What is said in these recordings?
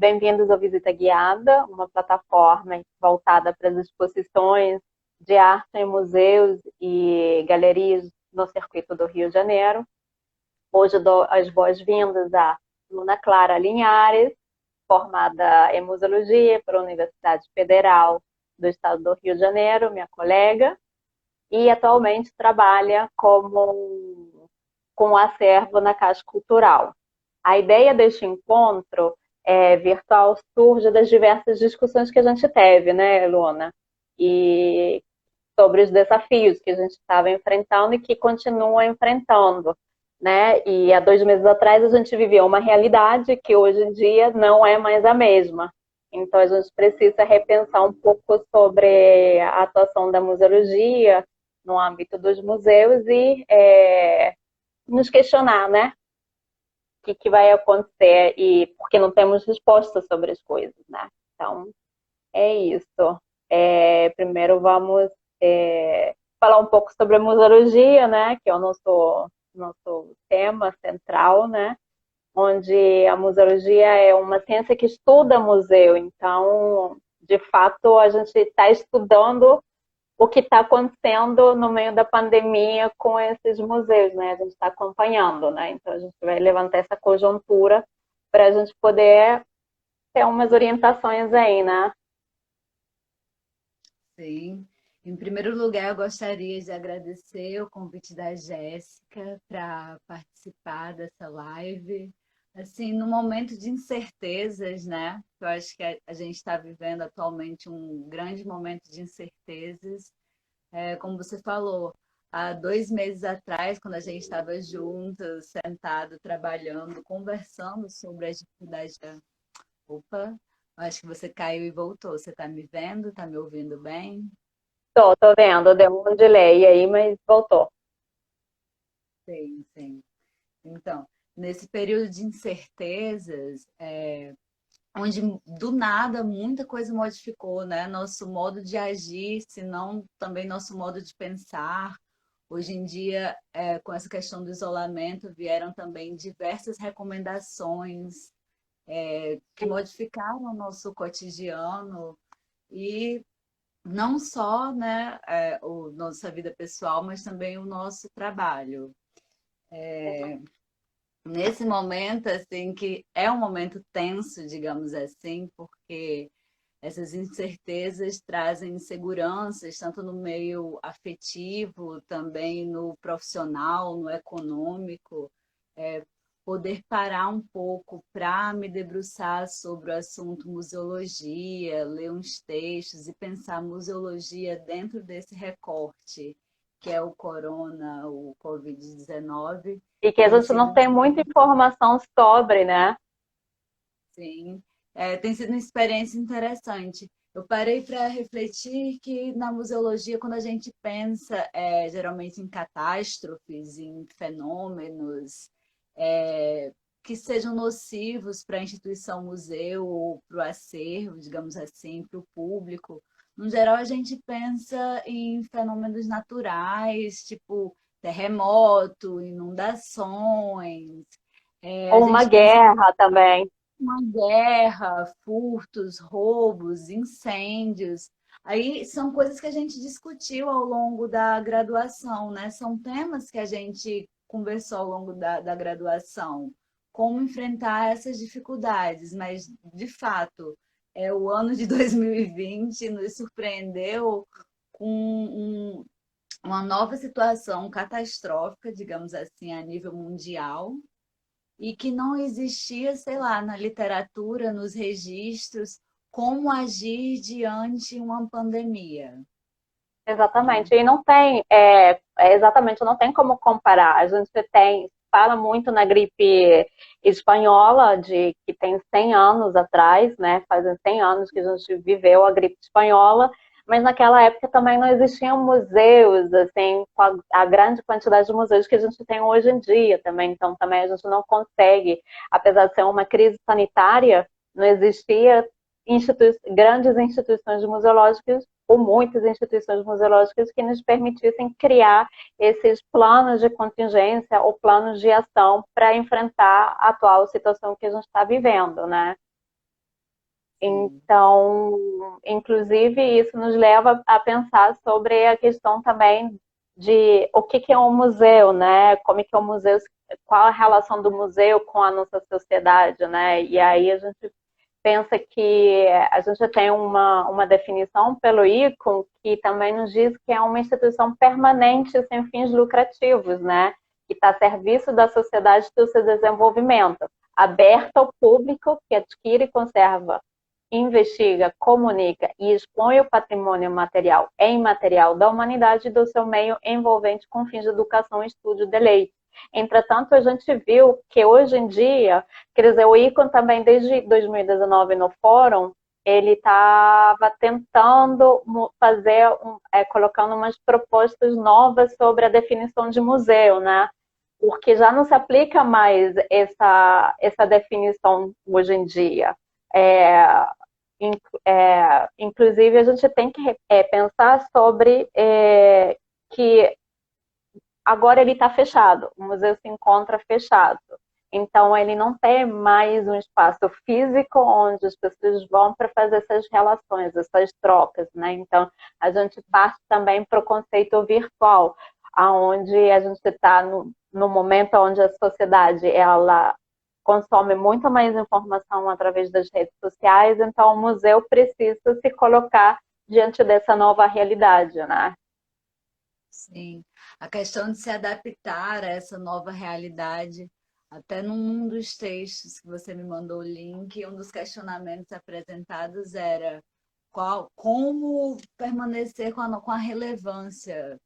bem-vindos ao Visita Guiada, uma plataforma voltada para as exposições de arte em museus e galerias no circuito do Rio de Janeiro. Hoje eu dou as boas-vindas à Luna Clara Linhares, formada em museologia pela Universidade Federal do Estado do Rio de Janeiro, minha colega, e atualmente trabalha com o acervo na Caixa Cultural. A ideia deste encontro virtual surge das diversas discussões que a gente teve, né, Luna? E sobre os desafios que a gente estava enfrentando e que continua enfrentando, né? E há 2 meses atrás a gente vivia uma realidade que hoje em dia não é mais a mesma. Então a gente precisa repensar um pouco sobre a atuação da museologia no âmbito dos museus e nos questionar, né? Que vai acontecer e porque não temos respostas sobre as coisas, né? Então, é isso. Primeiro vamos falar um pouco sobre a museologia, né? Que é o nosso tema central, né? Onde a museologia é uma ciência que estuda museu. Então, de fato, a gente está estudando o que está acontecendo no meio da pandemia com esses museus, né? A gente está acompanhando, né? Então a gente vai levantar essa conjuntura para a gente poder ter umas orientações aí, né? Sim. Em primeiro lugar, eu gostaria de agradecer o convite da Jéssica para participar dessa live. Assim, no momento de incertezas, né? Eu acho que a gente está vivendo atualmente um grande momento de incertezas. Como você falou, há 2 meses atrás, quando a gente estava juntas, sentado, trabalhando, conversando sobre as dificuldades da... Opa, acho que você caiu e voltou. Você está me vendo? Está me ouvindo bem? Tô vendo, deu um delay aí, mas voltou. Sim, sim. Então, nesse período de incertezas, onde do nada muita coisa modificou, né? Nosso modo de agir, se não também nosso modo de pensar. Hoje em dia, com essa questão do isolamento, vieram também diversas recomendações, que modificaram o nosso cotidiano e não só, né, nossa vida pessoal, mas também o nosso trabalho. Nesse momento, assim, que é um momento tenso, digamos assim, porque essas incertezas trazem inseguranças, tanto no meio afetivo, também no profissional, no econômico. Poder parar um pouco para me debruçar sobre o assunto museologia, ler uns textos e pensar museologia dentro desse recorte, que é o corona, o Covid-19, E que a tem gente sido não tem muita informação sobre, né? Sim, tem sido uma experiência interessante. Eu parei para refletir que na museologia, quando a gente pensa geralmente em catástrofes, em fenômenos que sejam nocivos para a instituição museu ou para o acervo, digamos assim, para o público, no geral a gente pensa em fenômenos naturais, tipo terremoto, inundações. A Ou uma gente pensa guerra também. uma guerra, furtos, roubos, incêndios. Aí são coisas que a gente discutiu ao longo da graduação, né? São temas que a gente conversou ao longo da graduação. Como enfrentar essas dificuldades, mas, de fato, o ano de 2020 nos surpreendeu com uma nova situação catastrófica, digamos assim, a nível mundial, e que não existia, sei lá, na literatura, nos registros, como agir diante uma pandemia, né? Exatamente. E não tem, exatamente, não tem como comparar. A gente fala muito na gripe espanhola, que tem 100 anos atrás, né? Fazem 100 anos que a gente viveu a gripe espanhola, mas naquela época também não existiam museus, assim, com a grande quantidade de museus que a gente tem hoje em dia também. Então, também a gente não consegue, apesar de ser uma crise sanitária, não existia grandes instituições museológicas ou muitas instituições museológicas que nos permitissem criar esses planos de contingência ou planos de ação para enfrentar a atual situação que a gente está vivendo, né? Sim. Então, inclusive, isso nos leva a pensar sobre a questão também de o que que é um museu, né? Como é que é um museu, qual a relação do museu com a nossa sociedade, né? E aí a gente pensa que a gente tem uma definição pelo ICOM que também nos diz que é uma instituição permanente sem fins lucrativos, né? Que está a serviço da sociedade e do seu desenvolvimento, aberta ao público que adquire e conserva, investiga, comunica e expõe o patrimônio material e imaterial da humanidade e do seu meio envolvente com fins de educação, estudo e deleite. Entretanto, a gente viu que hoje em dia, quer dizer, o ICON também desde 2019 no fórum, ele estava tentando fazer, colocando umas propostas novas sobre a definição de museu, né? Porque já não se aplica mais essa definição hoje em dia. É, inclusive, a gente tem que pensar sobre que agora ele está fechado, o museu se encontra fechado. Então, ele não tem mais um espaço físico onde as pessoas vão para fazer essas relações, essas trocas, né? Então, a gente parte também para o conceito virtual, aonde a gente está no momento onde a sociedade ela consome muito mais informação através das redes sociais, então o museu precisa se colocar diante dessa nova realidade, né? Sim, a questão de se adaptar a essa nova realidade, até num dos textos que você me mandou o link, um dos questionamentos apresentados era como permanecer com a relevância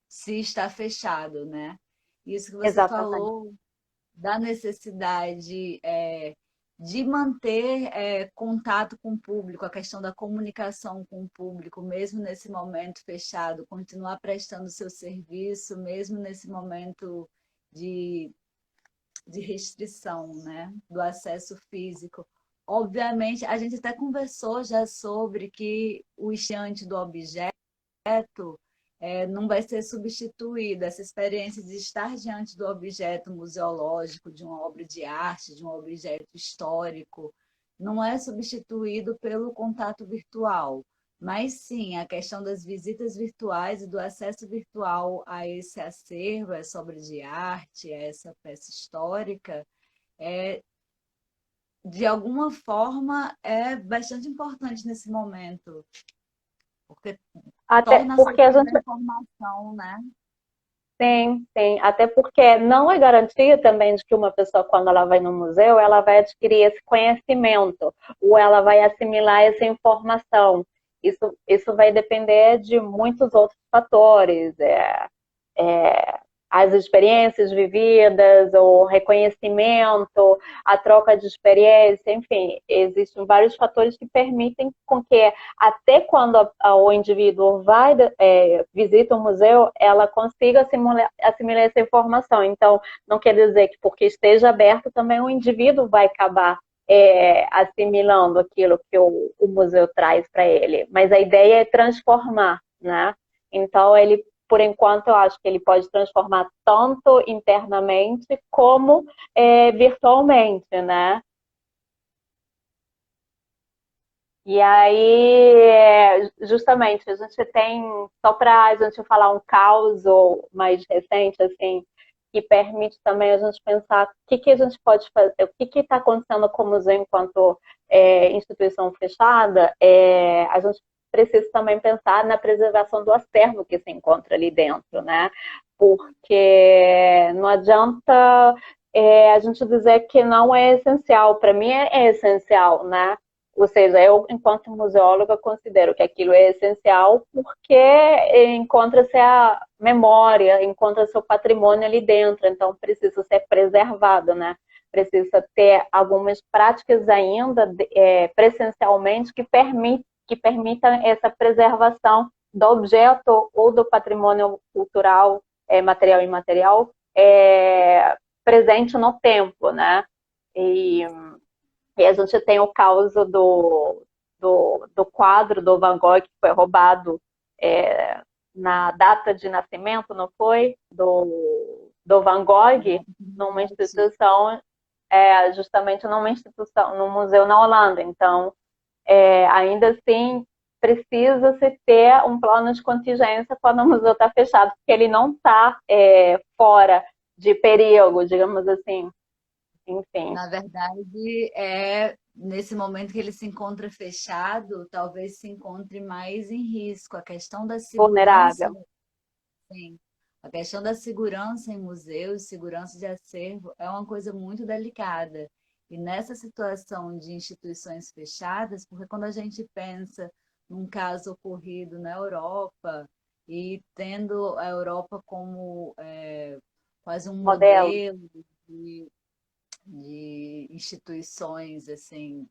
se está fechado, né? Isso que você Exatamente. falou da necessidade de manter contato com o público, a questão da comunicação com o público, mesmo nesse momento fechado, continuar prestando seu serviço, mesmo nesse momento de, de restrição, né, do acesso físico. Obviamente, a gente até conversou já sobre que o instante do objeto não vai ser substituída. Essa experiência de estar diante do objeto museológico, de uma obra de arte, de um objeto histórico, não é substituído pelo contato virtual. Mas sim, a questão das visitas virtuais e do acesso virtual a esse acervo, a essa obra de arte, a essa peça histórica, é, de alguma forma é bastante importante nesse momento, porque Até torna porque a gente acessível a informação, né? tem, até porque não é garantia também de que uma pessoa, quando ela vai no museu, ela vai adquirir esse conhecimento, ou ela vai assimilar essa informação. Isso vai depender de muitos outros fatores. É, as experiências vividas, o reconhecimento, a troca de experiência, enfim, existem vários fatores que permitem com que até quando o indivíduo vai visita o museu, ela consiga assimilar essa informação. Então, não quer dizer que porque esteja aberto também o indivíduo vai acabar assimilando aquilo que o museu traz para ele. Mas a ideia é transformar, né? Então, ele por enquanto, eu acho que ele pode transformar tanto internamente como virtualmente, né? E aí, justamente, a gente tem, só para a gente falar um caso mais recente, assim, que permite também a gente pensar o que a gente pode fazer, o que está acontecendo com o museu enquanto instituição fechada, a gente precisa também pensar na preservação do acervo que se encontra ali dentro, né? Porque não adianta a gente dizer que não é essencial. Para mim é essencial, né? Ou seja, eu, enquanto museóloga, considero que aquilo é essencial porque encontra-se a memória, encontra-se o patrimônio ali dentro, então precisa ser preservado, né? Precisa ter algumas práticas ainda presencialmente que permitam essa preservação do objeto ou do patrimônio cultural, material e imaterial, presente no tempo, né? E e a gente tem o caso do quadro do Van Gogh que foi roubado na data de nascimento, não foi? Do Van Gogh, numa instituição, justamente numa instituição, num museu na Holanda. Então, ainda assim precisa-se ter um plano de contingência quando o museu está fechado, porque ele não está fora de perigo, digamos assim. Enfim, Na verdade, nesse momento que ele se encontra fechado, talvez se encontre mais em risco. A questão da segurança, vulnerável. sim, a questão da segurança em museus, segurança de acervo, é uma coisa muito delicada. E nessa situação de instituições fechadas, porque quando a gente pensa num caso ocorrido na Europa, e tendo a Europa como quase um Modelo. modelo de de instituições assim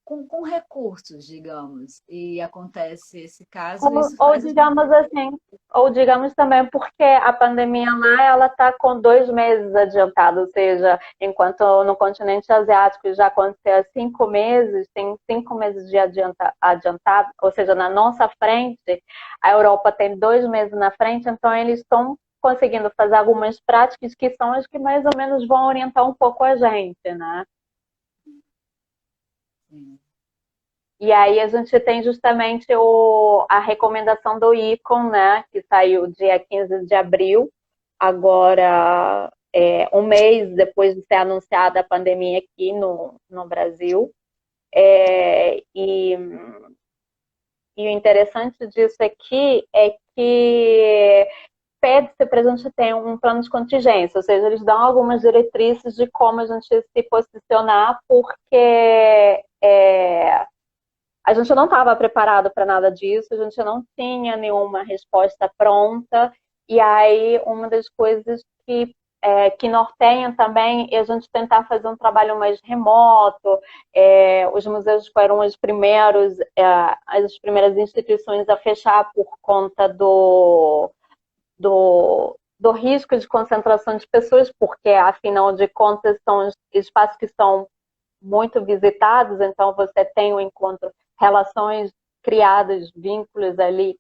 com recursos, digamos, e acontece esse caso, isso Ou faz a gente. digamos assim, ou digamos também porque a pandemia lá ela está com 2 meses adiantado, ou seja, enquanto no continente asiático já aconteceu há 5 meses, tem 5 meses de adiantado, ou seja, na nossa frente, a Europa tem 2 meses na frente, então eles estão conseguindo fazer algumas práticas que são as que mais ou menos vão orientar um pouco a gente, né? Sim. E aí a gente tem justamente a recomendação do ICOM, né, que saiu dia 15 de abril, agora um mês depois de ser anunciada a pandemia aqui no Brasil. E o interessante disso aqui é que pede-se para a gente ter um plano de contingência, ou seja, eles dão algumas diretrizes de como a gente se posicionar, porque a gente não estava preparado para nada disso, a gente não tinha nenhuma resposta pronta, e aí uma das coisas que norteiam também é a gente tentar fazer um trabalho mais remoto. Os museus foram as primeiras instituições a fechar por conta do risco de concentração de pessoas, porque afinal de contas são espaços que são muito visitados, então você tem um encontro, relações criadas, vínculos ali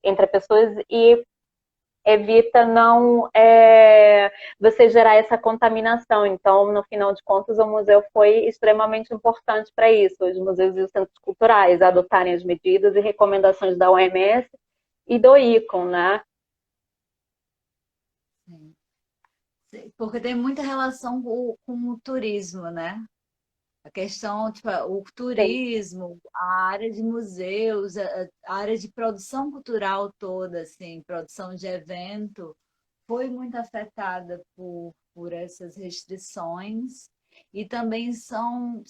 entre pessoas e evita não você gerar essa contaminação. Então, no final de contas, o museu foi extremamente importante para isso. Os museus e os centros culturais adotarem as medidas e recomendações da OMS e do ICOM, né? Sim. Porque tem muita relação com o turismo, né? A questão, tipo, o Sim, turismo, a área de museus, a área de produção cultural toda, assim, produção de evento, foi muito afetada por essas restrições e também são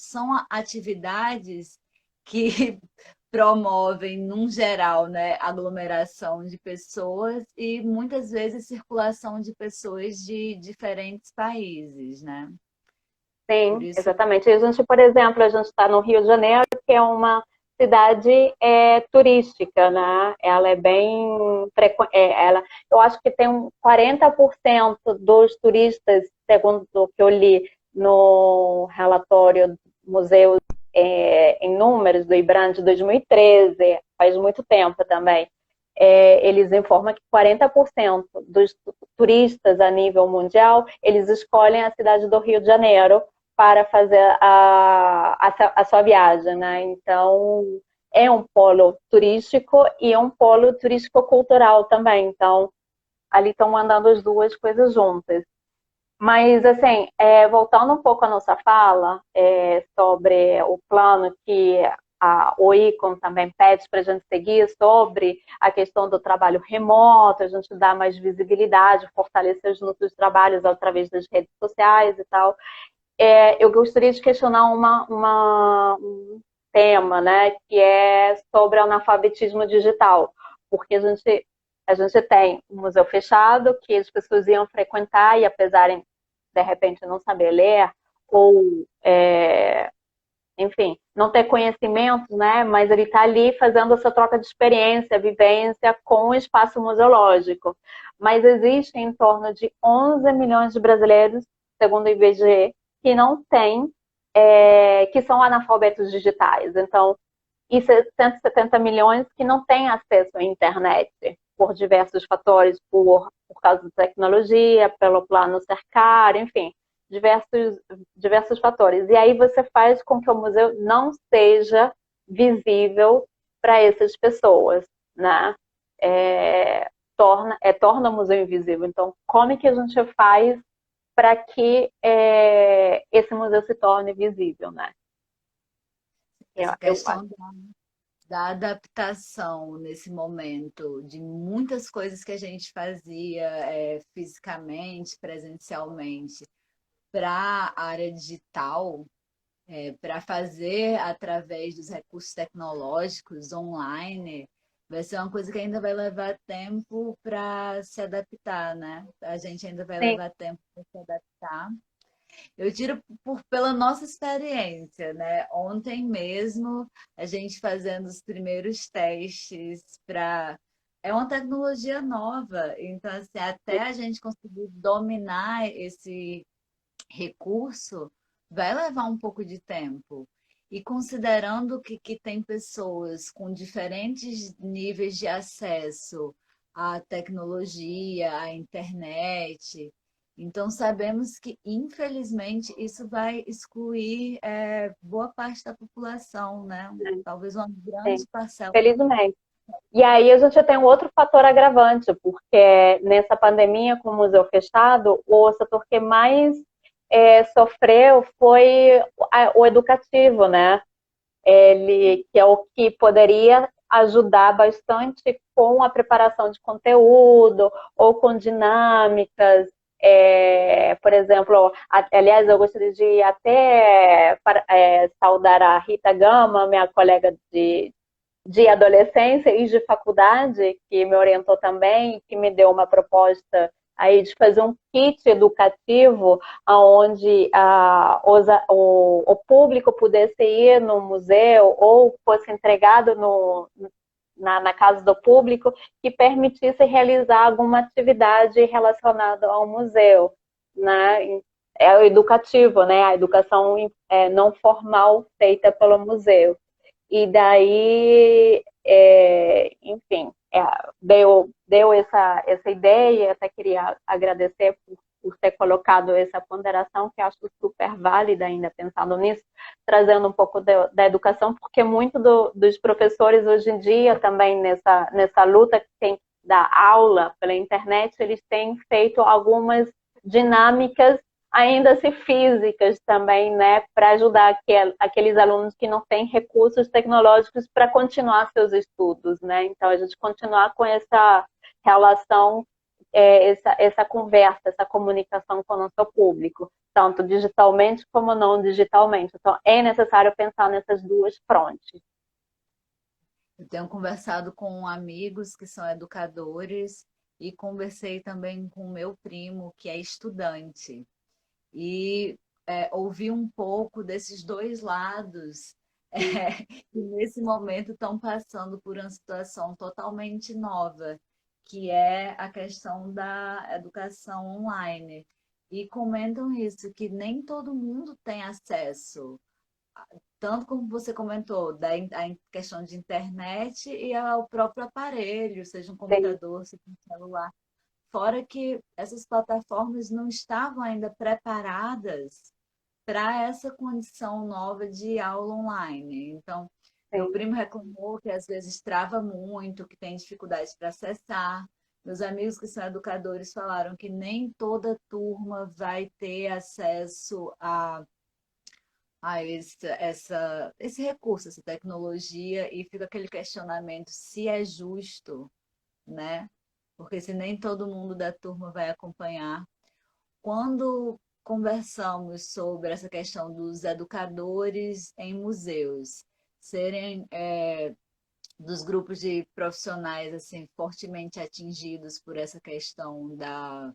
atividades que promovem, num geral, né, aglomeração de pessoas e muitas vezes circulação de pessoas de diferentes países, né? Por sim, isso, exatamente. A gente, por exemplo, a gente está no Rio de Janeiro, que é uma cidade turística, né? Ela é bem eu acho que tem 40% dos turistas, segundo o que eu li no relatório do Museu em números do IBRAM de 2013, faz muito tempo também. Eles informam que 40% dos turistas a nível mundial, eles escolhem a cidade do Rio de Janeiro para fazer a sua viagem, né? Então, é um polo turístico e é um polo turístico-cultural também. Então, ali estão andando as duas coisas juntas. Mas, assim, voltando um pouco à nossa fala sobre o plano que o ICOM também pede para a gente seguir sobre a questão do trabalho remoto, a gente dar mais visibilidade, fortalecer os nossos trabalhos através das redes sociais e tal. Eu gostaria de questionar um tema, né, que é sobre analfabetismo digital, porque a gente tem um museu fechado que as pessoas iam frequentar e, apesar de repente, não saber ler ou, enfim, não ter conhecimentos, né, mas ele está ali fazendo essa troca de experiência, vivência com o espaço museológico. Mas existem em torno de 11 milhões de brasileiros, segundo o IBGE, que não têm, que são analfabetos digitais. Então, e 170 milhões que não têm acesso à internet, por diversos fatores, por causa da tecnologia, pelo plano cercar, enfim, diversos fatores. E aí você faz com que o museu não seja visível para essas pessoas, né? Torna o museu invisível. Então, como é que a gente faz para que esse museu se torne visível, né? Essa Eu questão da adaptação nesse momento, de muitas coisas que a gente fazia fisicamente, presencialmente, para a área digital, para fazer através dos recursos tecnológicos online, vai ser uma coisa que ainda vai levar tempo para se adaptar, né? A gente ainda vai sim, levar tempo para se adaptar. Eu tiro pela nossa experiência, né? Ontem mesmo, a gente fazendo os primeiros testes para. É uma tecnologia nova, então, assim, até a gente conseguir dominar esse recurso, vai levar um pouco de tempo. E considerando que tem pessoas com diferentes níveis de acesso à tecnologia, à internet, então sabemos que, infelizmente, isso vai excluir boa parte da população, né? Talvez uma grande sim, parcela. felizmente. E aí a gente tem um outro fator agravante, porque nessa pandemia, com o museu fechado, o setor que mais sofreu foi o educativo, né? Ele, que é o que poderia ajudar bastante com a preparação de conteúdo ou com dinâmicas. Por exemplo, aliás, eu gostaria de até saudar a Rita Gama, minha colega de adolescência e de faculdade, que me orientou também, que me deu uma proposta aí de fazer um kit educativo onde o público pudesse ir no museu ou fosse entregado na casa do público, que permitisse realizar alguma atividade relacionada ao museu, né? É o educativo, né? A educação não formal feita pelo museu. E daí, enfim, deu essa ideia, até queria agradecer por ter colocado essa ponderação, que acho super válida ainda pensando nisso, trazendo um pouco da educação, porque muito dos professores hoje em dia também nessa luta que tem da aula pela internet, eles têm feito algumas dinâmicas ainda se físicas também, né, para ajudar aqueles alunos que não têm recursos tecnológicos para continuar seus estudos, né? Então a gente continuar com essa relação, essa conversa, essa comunicação com o nosso público, tanto digitalmente como não digitalmente. Então é necessário pensar nessas duas frontes. Eu tenho conversado com amigos que são educadores e conversei também com meu primo, que é estudante. E ouvir um pouco desses dois lados que nesse momento estão passando por uma situação totalmente nova, que é a questão da educação online. E comentam isso, que nem todo mundo tem acesso, tanto como você comentou, a questão de internet e ao próprio aparelho, seja um Sim, computador, seja um celular. Fora que essas plataformas não estavam ainda preparadas para essa condição nova de aula online. Então, meu sim. primo reclamou que às vezes trava muito, que tem dificuldade para acessar. Meus amigos que são educadores falaram que nem toda turma vai ter acesso a esse recurso, essa tecnologia, e fica aquele questionamento se é justo, né? Porque se nem todo mundo da turma vai acompanhar. Quando conversamos sobre essa questão dos educadores em museus serem dos grupos de profissionais assim fortemente atingidos por essa questão da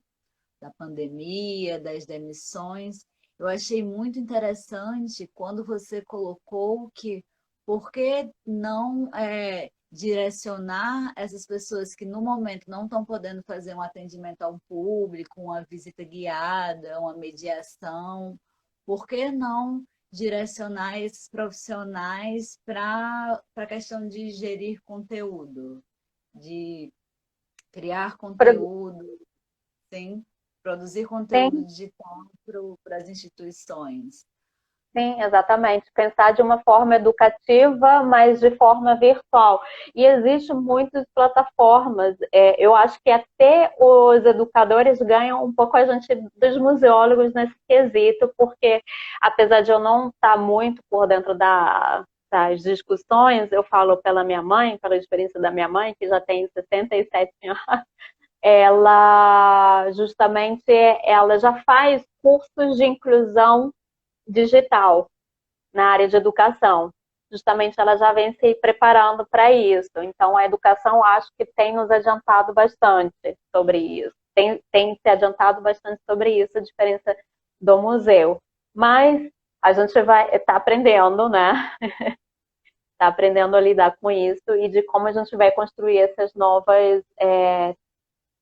pandemia, das demissões, eu achei muito interessante quando você colocou que por que não direcionar essas pessoas que no momento não estão podendo fazer um atendimento ao público, uma visita guiada, uma mediação, por que não direcionar esses profissionais para a questão de gerir conteúdo, de criar Pro- conteúdo, sim? produzir conteúdo Sim, digital para as instituições. sim, exatamente. Pensar de uma forma educativa, mas de forma virtual. E existem muitas plataformas. Eu acho que até os educadores ganham um pouco a gente dos museólogos nesse quesito, porque apesar de eu não estar muito por dentro das discussões, eu falo pela minha mãe, pela experiência da minha mãe, que já tem 67 anos, ela justamente ela já faz cursos de inclusão digital na área de educação. Justamente ela já vem se preparando para isso. Então, a educação acho que tem nos adiantado bastante sobre isso. Tem se adiantado bastante sobre isso, a diferença do museu. Mas a gente vai estar aprendendo, né? Está aprendendo a lidar com isso e de como a gente vai construir essas novas,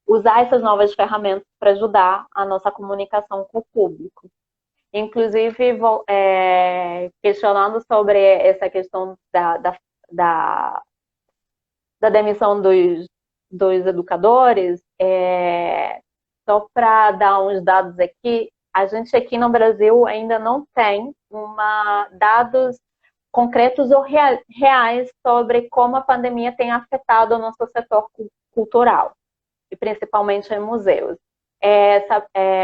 usar essas novas ferramentas para ajudar a nossa comunicação com o público. Inclusive, questionando sobre essa questão da, da demissão dos educadores, só para dar uns dados aqui, a gente aqui no Brasil ainda não tem dados concretos ou reais sobre como a pandemia tem afetado o nosso setor cultural, e principalmente em museus.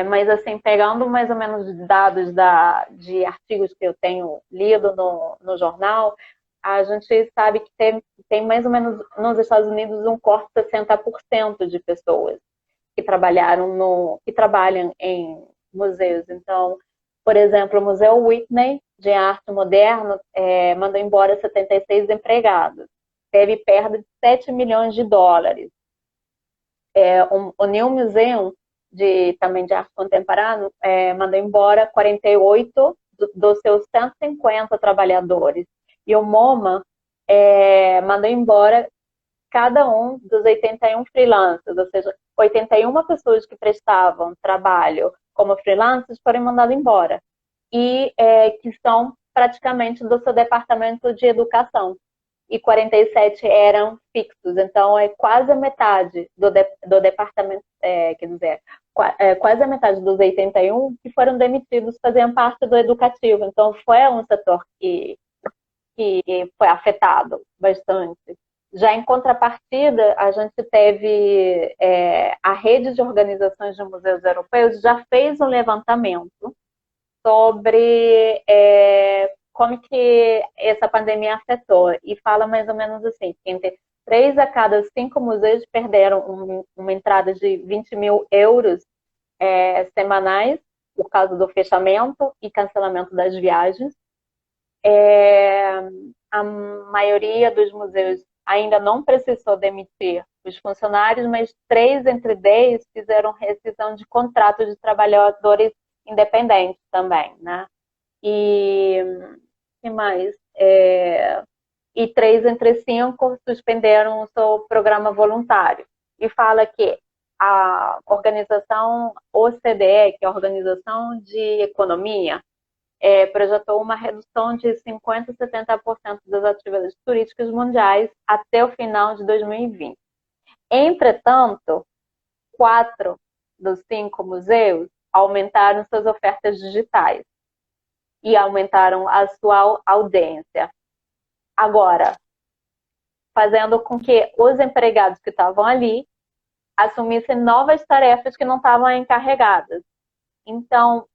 Mas assim, pegando mais ou menos dados de artigos que eu tenho lido no jornal, a gente sabe que tem mais ou menos nos Estados Unidos um corte de 60% de pessoas que trabalham em museus. Então, por exemplo, o Museu Whitney de Arte Moderna mandou embora 76 empregados. Teve perda de 7 milhões de dólares. O New Museum, também de arte contemporânea, mandou embora 48 dos seus 150 trabalhadores. E o MoMA mandou embora cada um dos 81 freelancers, ou seja, 81 pessoas que prestavam trabalho como freelancers foram mandadas embora. E que são praticamente do seu departamento de educação. E 47 eram fixos. Então, é quase a metade do departamento, quer dizer, quase a metade dos 81 que foram demitidos faziam parte do educativo. Então, foi um setor que foi afetado bastante. Já em contrapartida, a gente teve a rede de organizações de museus europeus já fez um levantamento sobre como que essa pandemia afetou. E fala mais ou menos assim, que entre 3 a cada 5 museus perderam uma entrada de 20 mil euros semanais por causa do fechamento e cancelamento das viagens. A maioria dos museus ainda não precisou demitir os funcionários, mas 3 entre 10 fizeram rescisão de contratos de trabalhadores independentes também, né? E que mais? E 3 entre 5 suspenderam o seu programa voluntário. E fala que a organização OCDE, que é a Organização de Economia, projetou uma redução de 50% a 70% das atividades turísticas mundiais até o final de 2020. Entretanto, 4 dos 5 museus aumentaram suas ofertas digitais e aumentaram a sua audiência. Agora, fazendo com que os empregados que estavam ali assumissem novas tarefas que não estavam encarregadas. Então,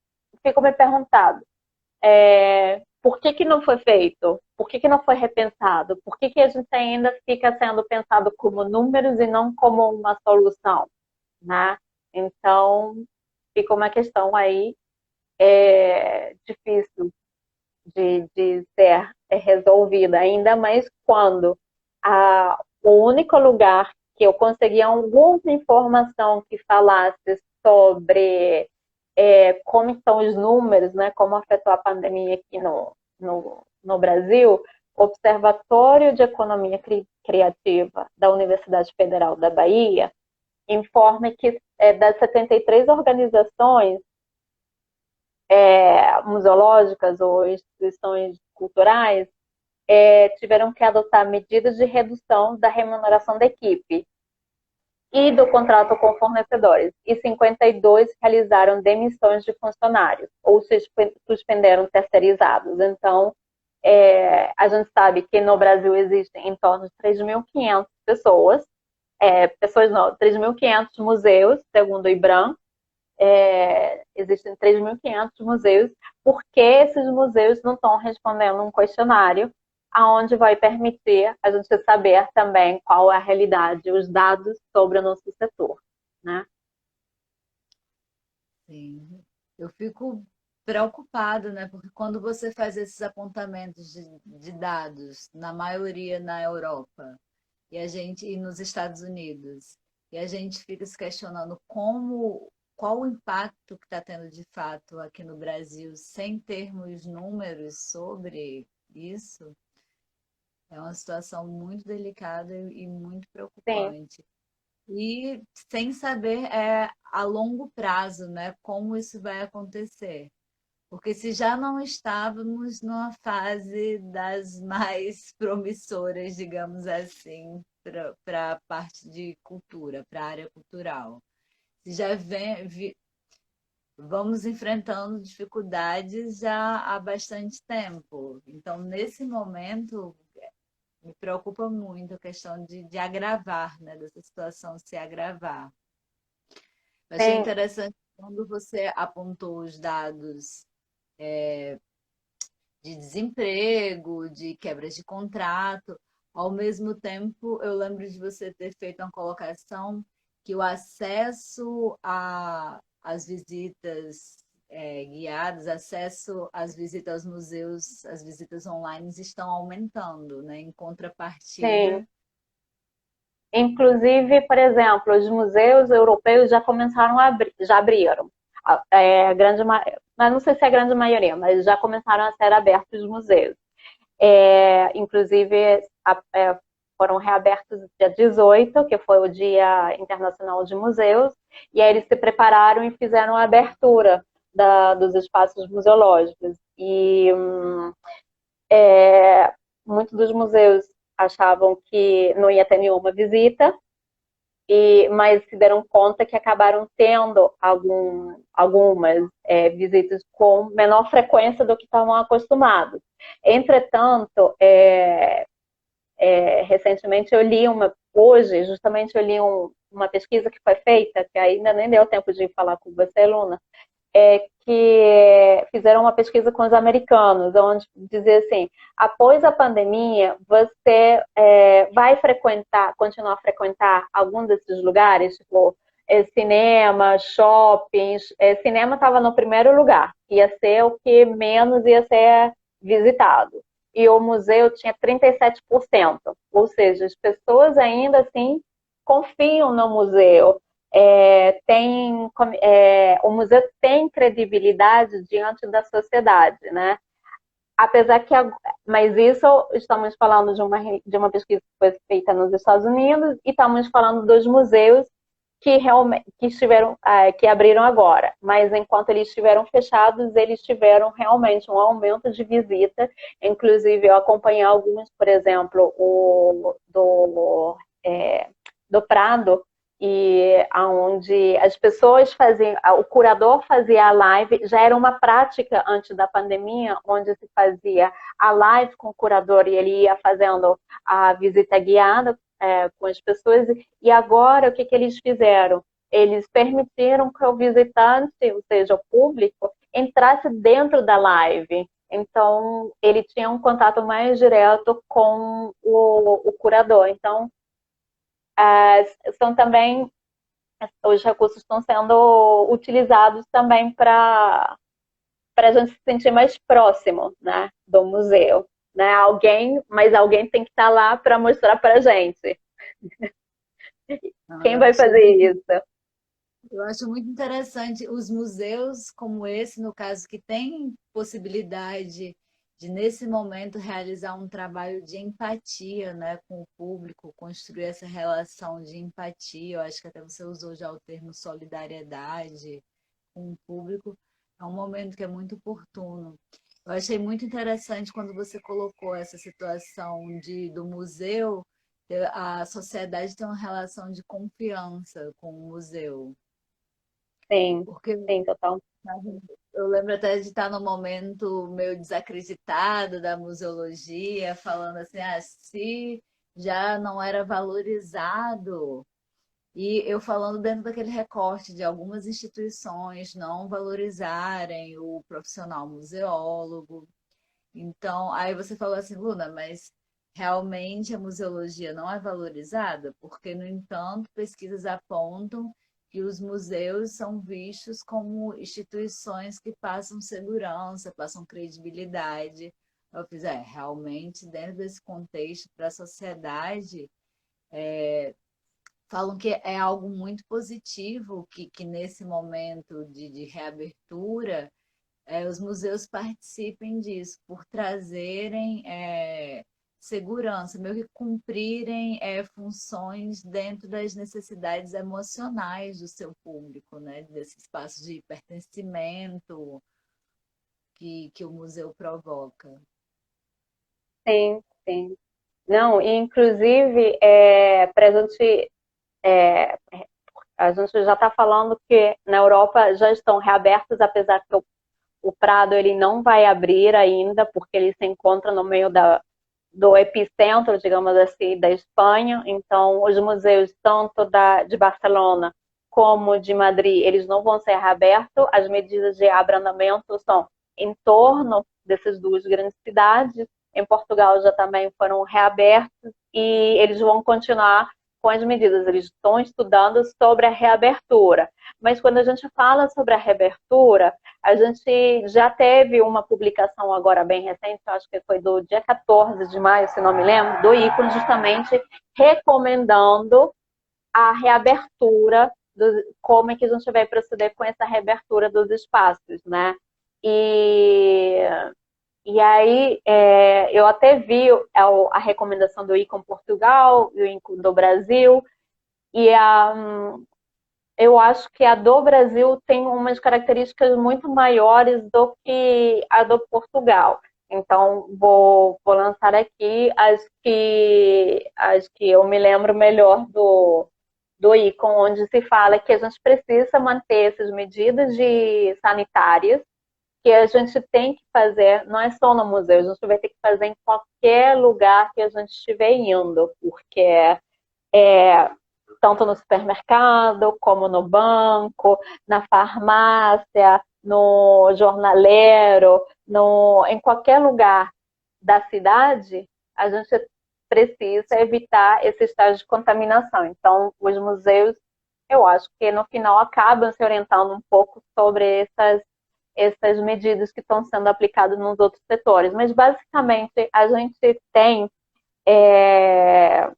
fico me perguntando, por que não foi feito? Por que não foi repensado? Por que a gente ainda fica sendo pensado como números e não como uma solução, né? Então, fica uma questão aí difícil de ser resolvida, ainda mais quando o único lugar que eu conseguia alguma informação que falasse sobre como estão os números, né, como afetou a pandemia aqui no Brasil, o Observatório de Economia Criativa da Universidade Federal da Bahia informa que das 73 organizações museológicas ou instituições culturais tiveram que adotar medidas de redução da remuneração da equipe. e do contrato com fornecedores, e 52 realizaram demissões de funcionários, ou se suspenderam terceirizados. Então, a gente sabe que no Brasil existem em torno de 3.500 pessoas, pessoas não, 3.500 museus, segundo o IBRAM, existem 3.500 museus, porque esses museus não estão respondendo um questionário aonde vai permitir a gente saber também qual é a realidade, os dados sobre o nosso setor, né? Sim. Eu fico preocupada, né? Porque quando você faz esses apontamentos de dados, na maioria na Europa, e nos Estados Unidos, e a gente fica se questionando qual o impacto que está tendo de fato aqui no Brasil, sem termos números sobre isso, é uma situação muito delicada e muito Sim, preocupante. E sem saber a longo prazo, né, como isso vai acontecer. Porque se já não estávamos numa fase das mais promissoras, digamos assim, para a parte de cultura, para a área cultural. Se já vamos enfrentando dificuldades já há bastante tempo. Então, nesse momento, me preocupa muito a questão de agravar, né, dessa situação se agravar. Eu achei sim, interessante quando você apontou os dados de desemprego, de quebras de contrato. Ao mesmo tempo, eu lembro de você ter feito uma colocação que o acesso às visitas guiadas, acesso às visitas aos museus, as visitas online estão aumentando, né? Em contrapartida. sim. Inclusive, por exemplo, os museus europeus já começaram a abrir, já abriram. Mas não sei se é a grande maioria, mas já começaram a ser abertos os museus. Inclusive, foram reabertos dia 18, que foi o Dia Internacional de Museus, e aí eles se prepararam e fizeram a abertura dos espaços museológicos. E muitos dos museus achavam que não ia ter nenhuma visita, mas se deram conta que acabaram tendo algumas visitas com menor frequência do que estavam acostumados. Entretanto, recentemente hoje, justamente eu li uma pesquisa que foi feita, que ainda nem deu tempo de falar com você, Luna, que fizeram uma pesquisa com os americanos, onde dizia assim, após a pandemia, você vai continuar a frequentar algum desses lugares, tipo cinema, shoppings. Cinema estava no primeiro lugar, ia ser o que menos ia ser visitado. E o museu tinha 37%, ou seja, as pessoas ainda assim confiam no museu, o museu tem credibilidade diante da sociedade, né? Apesar que, mas isso estamos falando de uma pesquisa que foi feita nos Estados Unidos e estamos falando dos museus que realmente que abriram agora, mas enquanto eles estiveram fechados, eles tiveram realmente um aumento de visita. Inclusive, eu acompanhei alguns, por exemplo, do Prado, e aonde as pessoas faziam, o curador fazia a live, já era uma prática antes da pandemia, onde se fazia a live com o curador e ele ia fazendo a visita guiada com as pessoas. E agora o que eles fizeram? Eles permitiram que o visitante, ou seja, o público, entrasse dentro da live. Então, ele tinha um contato mais direto com o curador. Então, são também, os recursos estão sendo utilizados também para a gente se sentir mais próximo, né, do museu. Né? Mas alguém tem que estar lá para mostrar para a gente. Não, Quem vai fazer isso? eu acho muito interessante os museus como esse, no caso, que tem possibilidade de, nesse momento, realizar um trabalho de empatia, né, com o público, construir essa relação de empatia. Eu acho que até você usou já o termo solidariedade com o público. É um momento que é muito oportuno. Eu achei muito interessante quando você colocou essa situação do museu a sociedade tem uma relação de confiança com o museu. Sim, Porque sim, total. eu lembro até de estar no momento meio desacreditado da museologia, falando assim, ah, se já não era valorizado, e eu falando dentro daquele recorte de algumas instituições não valorizarem o profissional museólogo. Então, aí você falou assim, Luna, mas realmente a museologia não é valorizada? Porque, no entanto, pesquisas apontam que os museus são vistos como instituições que passam segurança, passam credibilidade. Eu fiz, realmente, dentro desse contexto, para a sociedade, falam que é algo muito positivo que nesse momento de reabertura os museus participem disso, por trazerem segurança, meio que cumprirem funções dentro das necessidades emocionais do seu público, né? Desse espaço de pertencimento que o museu provoca. Sim, sim. Não, e inclusive, para a gente já está falando que na Europa já estão reabertos, apesar que o Prado ele não vai abrir ainda, porque ele se encontra no meio do epicentro, digamos assim, da Espanha. Então, os museus, tanto de Barcelona como de Madrid, eles não vão ser reabertos. As medidas de abrandamento são em torno dessas duas grandes cidades. Em Portugal já também foram reabertos e eles vão continuar com as medidas. Eles estão estudando sobre a reabertura. Mas quando a gente fala sobre a reabertura, a gente já teve uma publicação agora bem recente, acho que foi do dia 14 de maio, se não me lembro, do ICON, justamente recomendando a reabertura, como é que a gente vai proceder com essa reabertura dos espaços, né? E, e aí eu até vi a recomendação do ICON Portugal, do ICON do Brasil, e eu acho que a do Brasil tem umas características muito maiores do que a do Portugal. Então, vou lançar aqui as que eu me lembro melhor do ICON, onde se fala que a gente precisa manter essas medidas sanitárias, que a gente tem que fazer, não é só no museu, a gente vai ter que fazer em qualquer lugar que a gente estiver indo, porque é, tanto no supermercado, como no banco, na farmácia, no jornaleiro, em qualquer lugar da cidade, a gente precisa evitar esse estágio de contaminação. Então, os museus, eu acho que no final acabam se orientando um pouco sobre essas medidas que estão sendo aplicadas nos outros setores. Mas, basicamente, a gente tem é,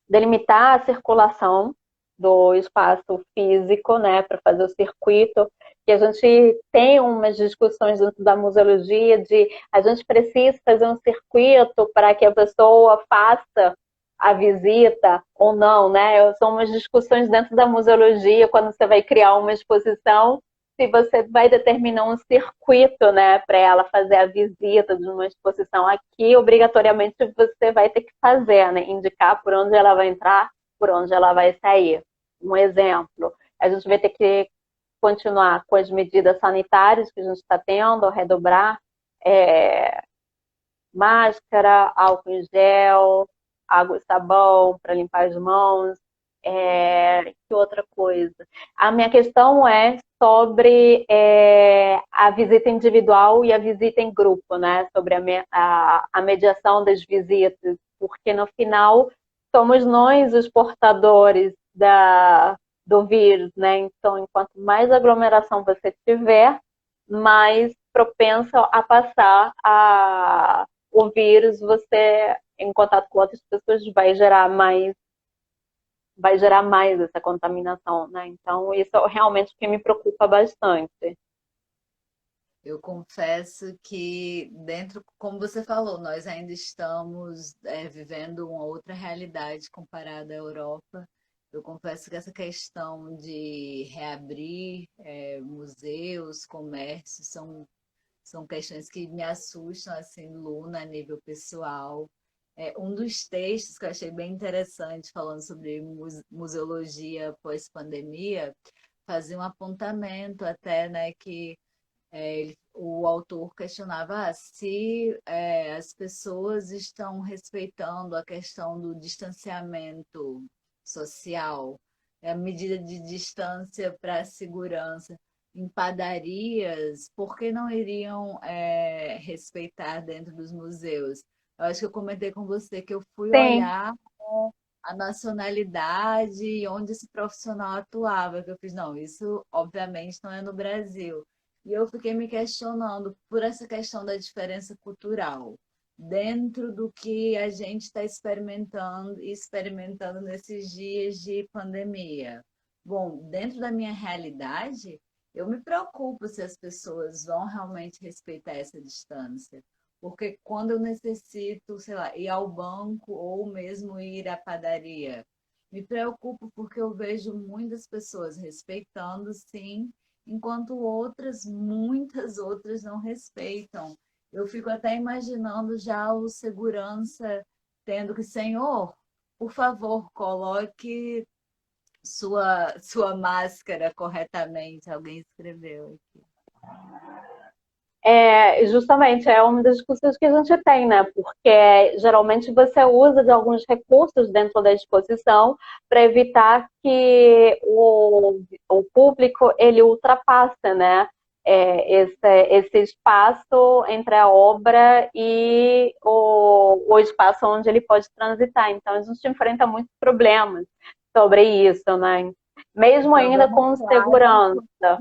delimitar a circulação do espaço físico, né, para fazer o circuito, que a gente tem umas discussões dentro da museologia de a gente precisa fazer um circuito para que a pessoa faça a visita ou não, né? São umas discussões dentro da museologia quando você vai criar uma exposição, se você vai determinar um circuito, né, para ela fazer a visita de uma exposição aqui, obrigatoriamente você vai ter que fazer, né, indicar por onde ela vai entrar, por onde ela vai sair. Um exemplo, a gente vai ter que continuar com as medidas sanitárias que a gente está tendo, redobrar é, máscara, álcool em gel, água e sabão para limpar as mãos. Que outra coisa? A minha questão é sobre a visita individual e a visita em grupo, né? Sobre a mediação das visitas, porque no final somos nós os portadores do vírus, né? Então, enquanto mais aglomeração você tiver, mais propensa a passar o vírus, você, em contato com outras pessoas, vai gerar mais essa contaminação, né? Então, isso é realmente o que me preocupa bastante. Eu confesso que dentro, como você falou, nós ainda estamos vivendo uma outra realidade comparada à Europa. Eu confesso que essa questão de reabrir museus, comércios, são questões que me assustam, assim, Luna, a nível pessoal. Um dos textos que eu achei bem interessante, falando sobre museologia pós-pandemia, fazia um apontamento até, né, que o autor questionava se as pessoas estão respeitando a questão do distanciamento social, a medida de distância para a segurança em padarias, por que não iriam respeitar dentro dos museus? Eu acho que eu comentei com você que eu fui Sim, olhar a nacionalidade e onde esse profissional atuava, que eu fiz, não, isso obviamente não é no Brasil. E eu fiquei me questionando por essa questão da diferença cultural, dentro do que a gente está experimentando nesses dias de pandemia. Bom, dentro da minha realidade, eu me preocupo se as pessoas vão realmente respeitar essa distância. Porque quando eu necessito, sei lá, ir ao banco ou mesmo ir à padaria, me preocupo porque eu vejo muitas pessoas respeitando, sim, enquanto outras, muitas outras não respeitam. Eu fico até imaginando já o segurança tendo que, Senhor, por favor, coloque sua máscara corretamente. Alguém escreveu aqui. justamente é uma das discussões que a gente tem, né? Porque geralmente você usa de alguns recursos dentro da exposição para evitar que o público ele ultrapasse, né? Esse espaço entre a obra e o espaço onde ele pode transitar. Então a gente enfrenta muitos problemas sobre isso, né? O Mesmo ainda problema com clássico, segurança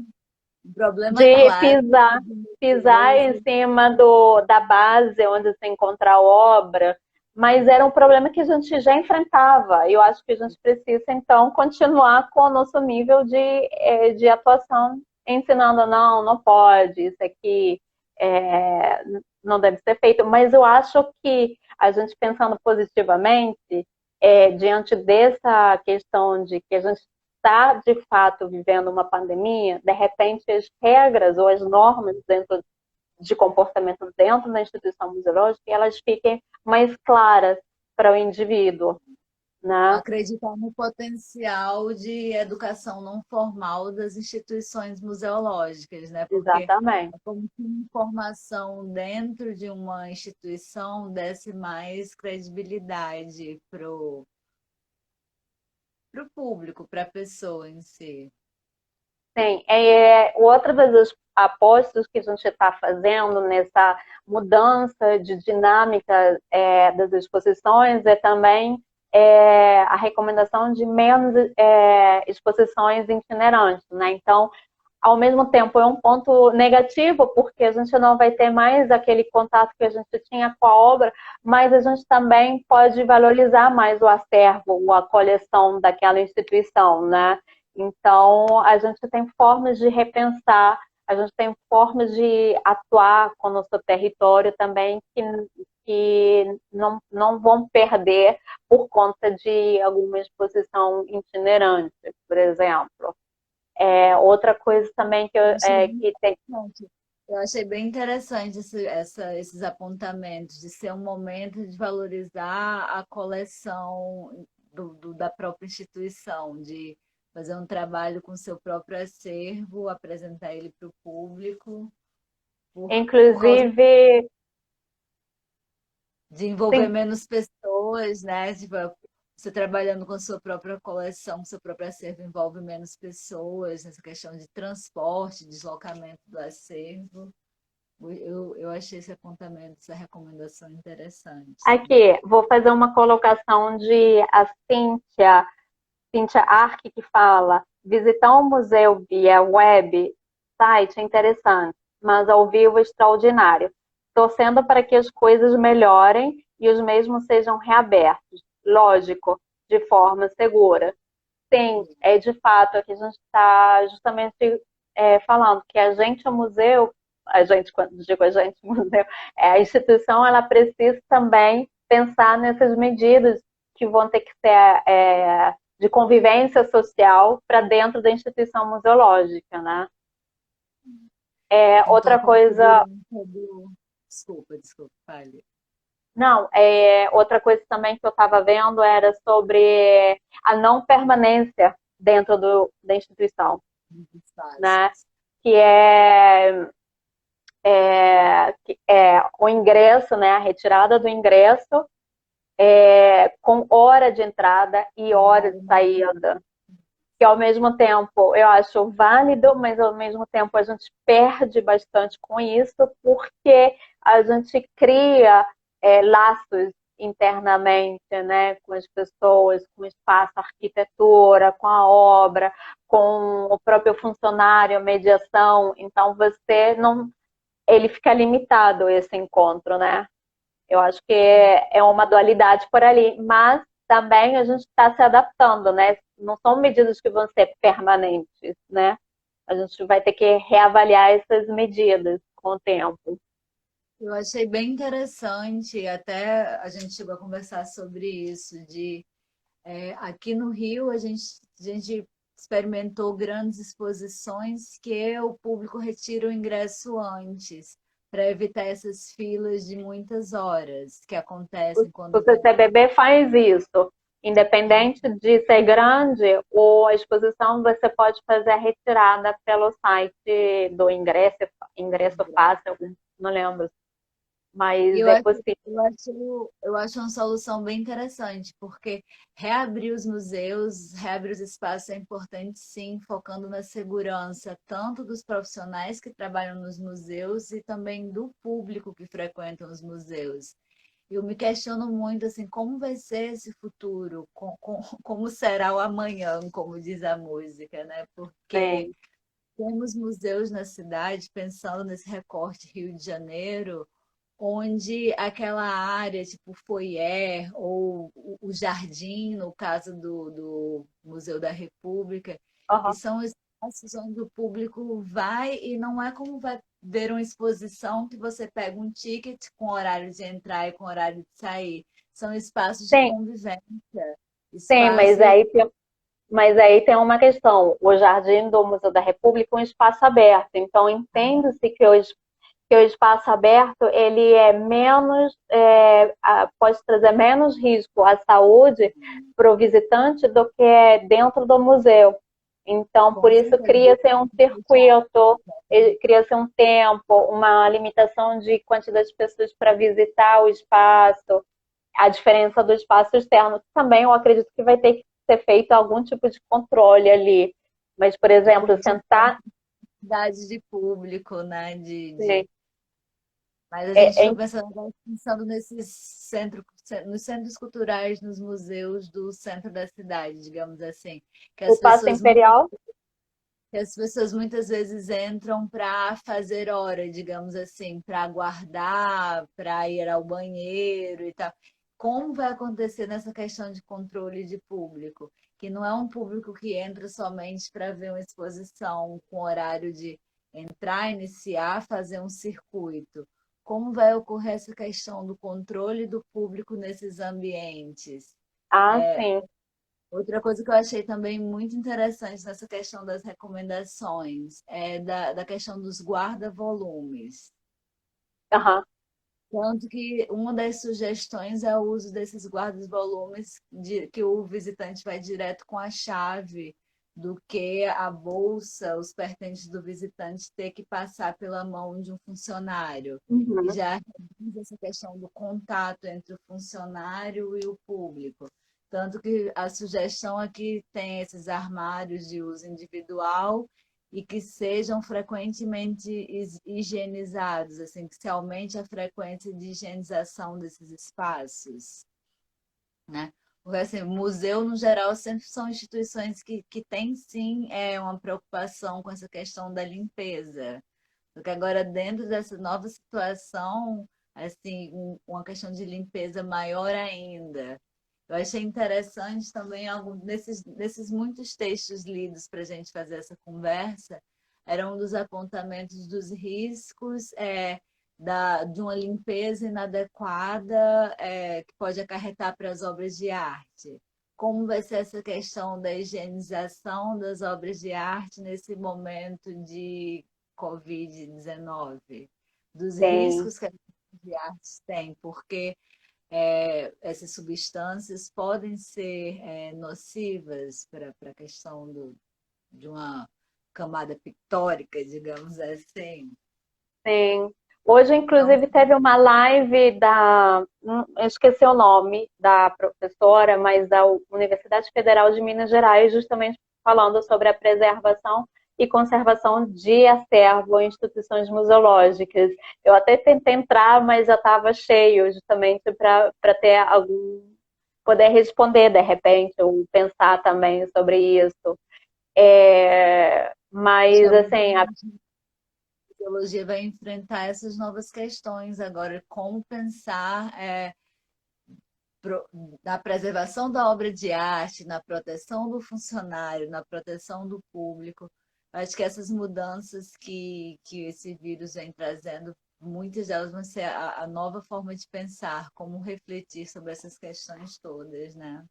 o problema de clássico pisar, de pisar museus. em cima da base onde se encontra a obra, mas era um problema que a gente já enfrentava. E eu acho que a gente precisa, então, continuar com o nosso nível de atuação, ensinando, não, não pode, isso aqui não deve ser feito. Mas eu acho que a gente pensando positivamente, diante dessa questão de que a gente está de fato vivendo uma pandemia, de repente as regras ou as normas dentro de comportamento dentro da instituição museológica elas fiquem mais claras para o indivíduo, né? Acreditar no potencial de educação não formal das instituições museológicas, né? Porque Exatamente. é como se informação dentro de uma instituição desse mais credibilidade pro público, para a pessoa em si. Sim, outra das apostas que a gente está fazendo nessa mudança de dinâmica das exposições é também a recomendação de menos exposições itinerantes, né? Então, ao mesmo tempo, é um ponto negativo, porque a gente não vai ter mais aquele contato que a gente tinha com a obra, mas a gente também pode valorizar mais o acervo, a coleção daquela instituição, né? Então, a gente tem formas de repensar, a gente tem formas de atuar com o nosso território também que não vão perder por conta de alguma exposição itinerante, por exemplo. Outra coisa também Eu achei bem que tem. interessante. Eu achei bem interessante esses apontamentos, de ser um momento de valorizar a coleção da própria instituição, de fazer um trabalho com seu próprio acervo, apresentar ele para o público, por causa Inclusive, de envolver tem, menos pessoas, né? Tipo, você trabalhando com sua própria coleção, seu próprio acervo envolve menos pessoas, essa questão de transporte, deslocamento do acervo. Eu achei esse apontamento, essa recomendação interessante também. aqui, vou fazer uma colocação de a Cíntia Ark, que fala: visitar um museu via web, site é interessante, mas ao vivo é extraordinário. Torcendo para que as coisas melhorem e os mesmos sejam reabertos. Lógico, de forma segura. Sim, é de fato, aqui a gente está justamente falando que a gente, o museu, a gente, quando digo a gente, o museu, a instituição, ela precisa também pensar nessas medidas que vão ter que ser de convivência social para dentro da instituição museológica, né? Então, Outra com a coisa segurança do... Desculpa, fale. Não, outra coisa também que eu estava vendo era sobre a não permanência dentro da instituição, né? Espaços. Que é o ingresso, né? A retirada do ingresso com hora de entrada e hora de saída. Que ao mesmo tempo eu acho válido, mas ao mesmo tempo a gente perde bastante com isso, porque a gente cria laços internamente, né, com as pessoas, com o espaço, a arquitetura, com a obra, com o próprio funcionário, a mediação. Então você não, ele fica limitado esse encontro, né? Eu acho que é uma dualidade por ali, mas também a gente está se adaptando, né? Não são medidas que vão ser permanentes, né? A gente vai ter que reavaliar essas medidas com o tempo. Eu achei bem interessante, até a gente chegou a conversar sobre isso, aqui no Rio a gente experimentou grandes exposições que o público retira o ingresso antes, para evitar essas filas de muitas horas que acontecem O quando tem. CCBB faz isso. Independente de ser grande, ou a exposição você pode fazer a retirada pelo site do ingresso fácil, não lembro, E mas é possível. eu acho uma solução bem interessante, porque reabrir os museus, reabrir os espaços é importante, sim, focando na segurança, tanto dos profissionais que trabalham nos museus e também do público que frequenta os museus. Eu me questiono muito, assim, como vai ser esse futuro? Como será o amanhã, como diz a música, né? Porque Sim. temos museus na cidade, pensando nesse recorte Rio de Janeiro, onde aquela área, tipo foyer ou o jardim, no caso do Museu da República, que Uhum. são espaços onde o público vai e não é como vai ver uma exposição que você pega um ticket com horário de entrar e com horário de sair. São espaços de Sim, convivência, sim, espaços. mas aí tem uma questão. O Jardim do Museu da República é um espaço aberto, então entende-se que o espaço aberto ele é menos, pode trazer menos risco à saúde para o visitante do que é dentro do museu. Então, por Com isso certeza. cria-se um circuito, cria-se um tempo, uma limitação de quantidade de pessoas para visitar o espaço, a diferença do espaço externo. Também eu acredito que vai ter que ser feito algum tipo de controle ali. Mas, por exemplo, sentar. Quantidade de público, né? É, Mas a gente é, fica pensando nesses nos centros culturais, nos museus do centro da cidade, digamos assim, que o as Paço pessoas muitas, Imperial. que as pessoas muitas vezes entram para fazer hora, digamos assim, para aguardar, para ir ao banheiro e tal. Como vai acontecer nessa questão de controle de público? Que não é um público que entra somente para ver uma exposição com horário de entrar, iniciar, fazer um circuito. Como vai ocorrer essa questão do controle do público nesses ambientes? Ah, sim. Outra coisa que eu achei também muito interessante nessa questão das recomendações é da questão dos guarda-volumes. Aham. Tanto que uma das sugestões é o uso desses guarda-volumes que o visitante vai direto com a chave do que a bolsa, os pertences do visitante ter que passar pela mão de um funcionário. E Uhum. já reduz essa questão do contato entre o funcionário e o público. Tanto que a sugestão aqui tem esses armários de uso individual e que sejam frequentemente higienizados, assim, que se aumente a frequência de higienização desses espaços, né? Porque, assim, museu, no geral, sempre são instituições que têm, sim, uma preocupação com essa questão da limpeza. Porque agora, dentro dessa nova situação, assim, uma questão de limpeza maior ainda. Eu achei interessante também algum desses muitos textos lidos para a gente fazer essa conversa, era um dos apontamentos dos riscos de uma limpeza inadequada que pode acarretar para as obras de arte. Como vai ser essa questão da higienização das obras de arte nesse momento de Covid-19, dos Tem. riscos que as obras de arte têm, porque essas substâncias podem ser nocivas para a questão de uma camada pictórica, digamos assim. Sim. Hoje, Então, inclusive, teve uma live eu esqueci o nome da professora, mas da Universidade Federal de Minas Gerais, justamente falando sobre a preservação e conservação de acervo em instituições museológicas. Eu até tentei entrar, mas já estava cheio, justamente para ter algum poder responder de repente, ou pensar também sobre isso. acho que Mas assim, a biologia vai enfrentar essas novas questões agora, como pensar na preservação da obra de arte, na proteção do funcionário, na proteção do público. Acho que essas mudanças que esse vírus vem trazendo, muitas delas vão ser a nova forma de pensar, como refletir sobre essas questões todas, né?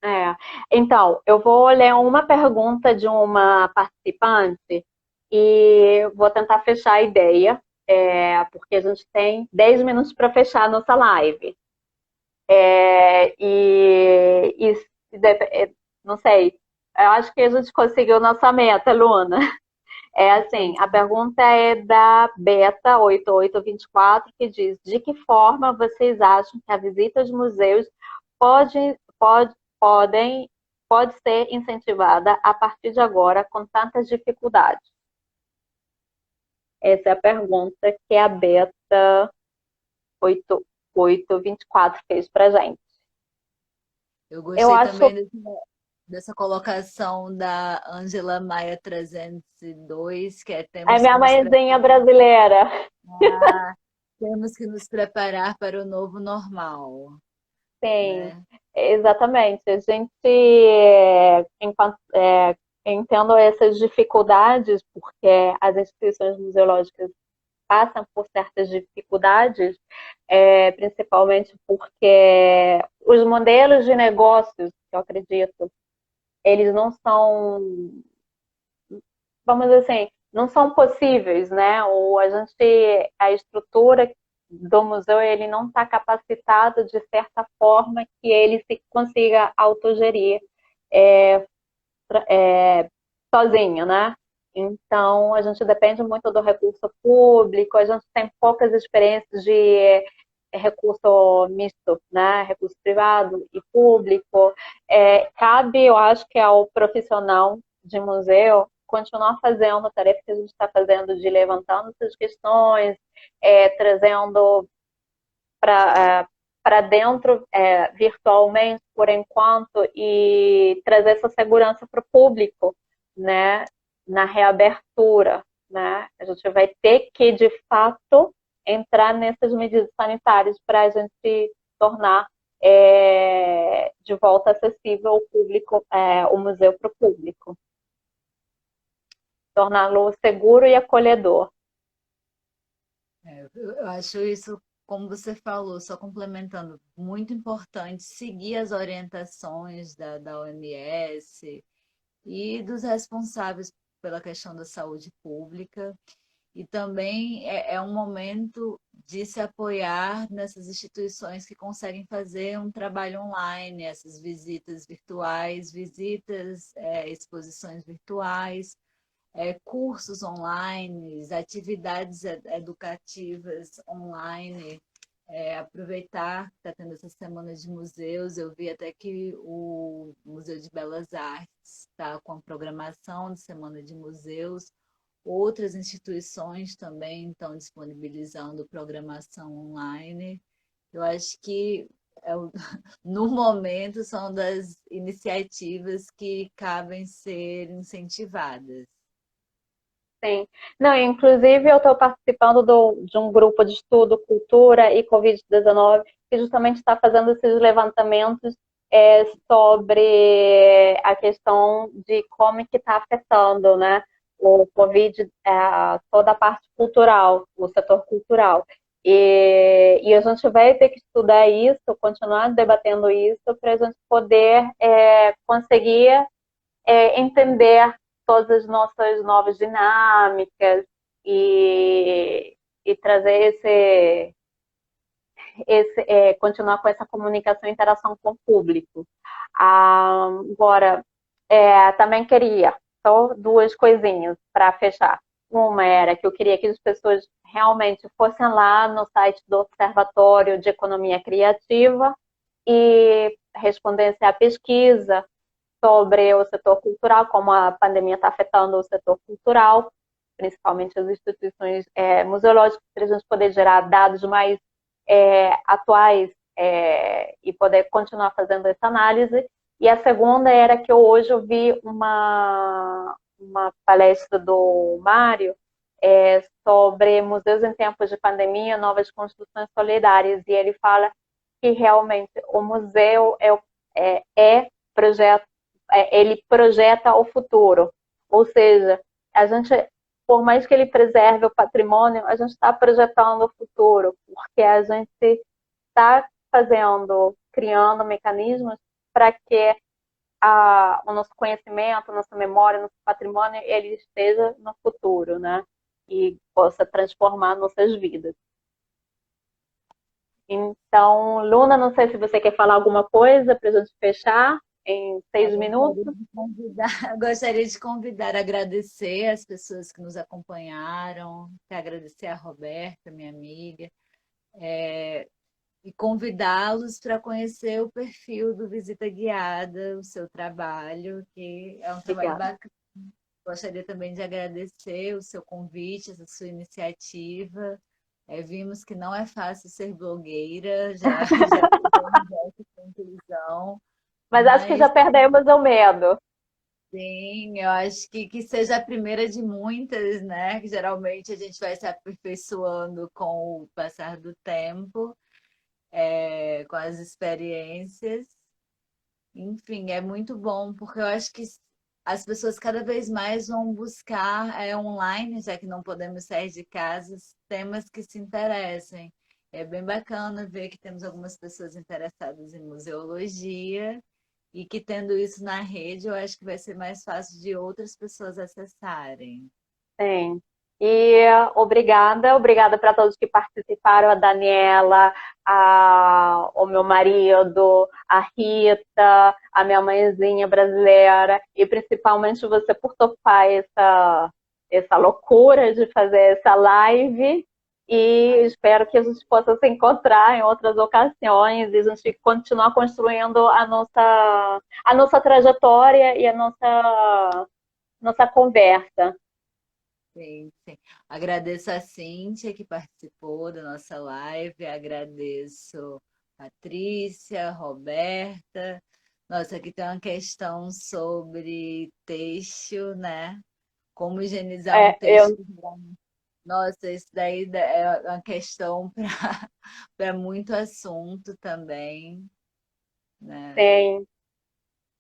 É. Então, eu vou ler uma pergunta de uma participante e vou tentar fechar a ideia, porque a gente tem 10 minutos para fechar a nossa live. Não sei, eu acho que a gente conseguiu nossa meta, Luna. É assim, a pergunta é da Beta 8824, que diz: de que forma vocês acham que a visita aos museus pode, pode, podem, pode ser incentivada a partir de agora com tantas dificuldades? Essa é a pergunta que a Beta 8824 fez para gente. Eu Eu gostei acho. também dessa colocação da Angela Maia 302, que é É temos que minha nos mãezinha brasileira. preparar, temos que nos preparar para o novo normal, Sim, né? exatamente. A gente, enquanto, entendo essas dificuldades, porque as instituições museológicas passam por certas dificuldades, principalmente porque os modelos de negócios, que eu acredito, eles não são, vamos dizer assim, não são possíveis, né? Ou a estrutura do museu, ele não está capacitado de certa forma que ele se consiga autogerir é, sozinho, né? Então, a gente depende muito do recurso público, a gente tem poucas experiências de recurso misto, né? Recurso privado e público. Cabe, eu acho que ao profissional de museu continuar fazendo a tarefa que a gente está fazendo de levantando essas questões, trazendo para dentro virtualmente por enquanto e trazer essa segurança para o público, né, na reabertura, né? A gente vai ter que de fato entrar nessas medidas sanitárias para a gente tornar de volta acessível o público, o museu para o público, torná-lo seguro e acolhedor. Eu acho isso, como você falou, só complementando, muito importante seguir as orientações da OMS e dos responsáveis pela questão da saúde pública. E também é um momento de se apoiar nessas instituições que conseguem fazer um trabalho online, essas visitas virtuais, exposições virtuais, cursos online, atividades educativas online. Aproveitar que está tendo essa semana de museus, eu vi até que o Museu de Belas Artes está com a programação de semana de museus. Outras instituições também estão disponibilizando programação online. Eu acho que no momento são das iniciativas que cabem ser incentivadas. Sim. Não, inclusive eu estou participando de um grupo de estudo Cultura e Covid-19, que justamente está fazendo esses levantamentos sobre a questão de como que está afetando, né, o Covid, toda a parte cultural, o setor cultural. E a gente vai ter que estudar isso, continuar debatendo isso, para a gente poder conseguir entender todas as nossas novas dinâmicas e trazer continuar com essa comunicação e interação com o público. Agora, também queria só duas coisinhas para fechar. Uma era que eu queria que as pessoas realmente fossem lá no site do Observatório de Economia Criativa e respondessem à pesquisa sobre o setor cultural, como a pandemia está afetando o setor cultural, principalmente as instituições museológicas, para a gente poder gerar dados mais atuais e poder continuar fazendo essa análise. E a segunda era que hoje eu vi uma palestra do Mário sobre museus em tempos de pandemia, novas construções solidárias, e ele fala que realmente o museu projeto, ele projeta o futuro, ou seja, a gente, por mais que ele preserve o patrimônio, a gente está projetando o futuro, porque a gente está criando mecanismos para que o nosso conhecimento, a nossa memória, nosso patrimônio, ele esteja no futuro, né? E possa transformar nossas vidas. Então, Luna, não sei se você quer falar alguma coisa para a gente fechar em 6 minutos. Gostaria de convidar, agradecer as pessoas que nos acompanharam, agradecer a Roberta, minha amiga, e convidá-los para conhecer o perfil do Visita Guiada, o seu trabalho, que é um trabalho bacana. Gostaria também de agradecer o seu convite, essa sua iniciativa. Vimos que não é fácil ser blogueira, já fizemos essa conclusão. Mas acho que já perdemos o medo. Sim, eu acho que seja a primeira de muitas, né? Que geralmente a gente vai se aperfeiçoando com o passar do tempo, com as experiências. Enfim, é muito bom, porque eu acho que as pessoas cada vez mais vão buscar online, já que não podemos sair de casa, temas que se interessem. É bem bacana ver que temos algumas pessoas interessadas em museologia e que, tendo isso na rede, eu acho que vai ser mais fácil de outras pessoas acessarem. Sim. E obrigada para todos que participaram, a Daniela, o meu marido, a Rita, a minha mãezinha brasileira, e principalmente você por topar essa loucura de fazer essa live. E espero que a gente possa se encontrar em outras ocasiões e a gente continuar construindo a nossa trajetória e a nossa conversa. Sim, sim. Agradeço a Cíntia que participou da nossa live, agradeço a Patrícia, a Roberta. Nossa, aqui tem uma questão sobre têxtil, né? Como higienizar um têxtil. Nossa, isso daí é uma questão para muito assunto também, né?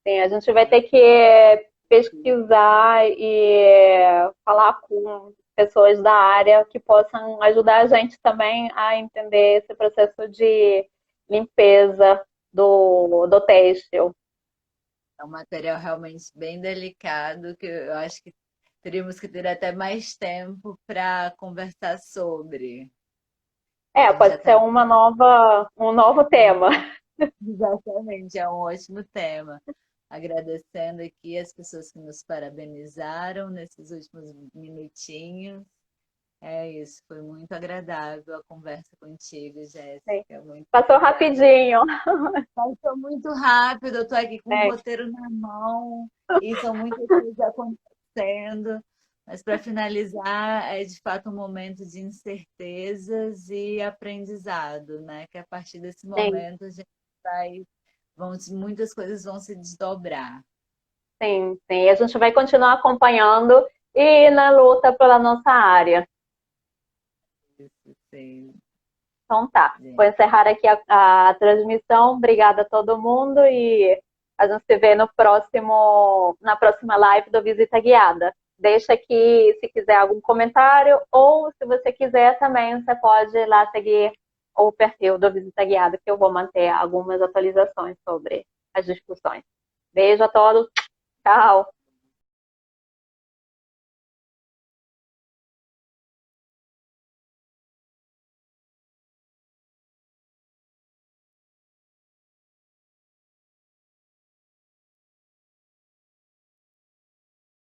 Sim, a gente vai ter que pesquisar e falar com pessoas da área que possam ajudar a gente também a entender esse processo de limpeza do têxtil. É um material realmente bem delicado, que eu acho que teríamos que ter até mais tempo para conversar sobre. Pode ser um novo tema. Exatamente, é um ótimo tema. Agradecendo aqui as pessoas que nos parabenizaram nesses últimos minutinhos. É isso, foi muito agradável a conversa contigo, Jéssica. Passou rapidinho. Passou muito rápido, eu estou aqui com o roteiro na mão e são muitas coisas acontecendo. Mas para finalizar, é de fato um momento de incertezas e aprendizado, né? Que a partir desse momento a gente muitas coisas vão se desdobrar. Sim, sim. A gente vai continuar acompanhando e na luta pela nossa área. Isso, sim. Então tá, vou encerrar aqui a transmissão. Obrigada a todo mundo e a gente se vê na próxima live do Visita Guiada. Deixa aqui se quiser algum comentário ou se você quiser também, você pode ir lá seguir o perfil do Visita Guiada, que eu vou manter algumas atualizações sobre as discussões. Beijo a todos, tchau!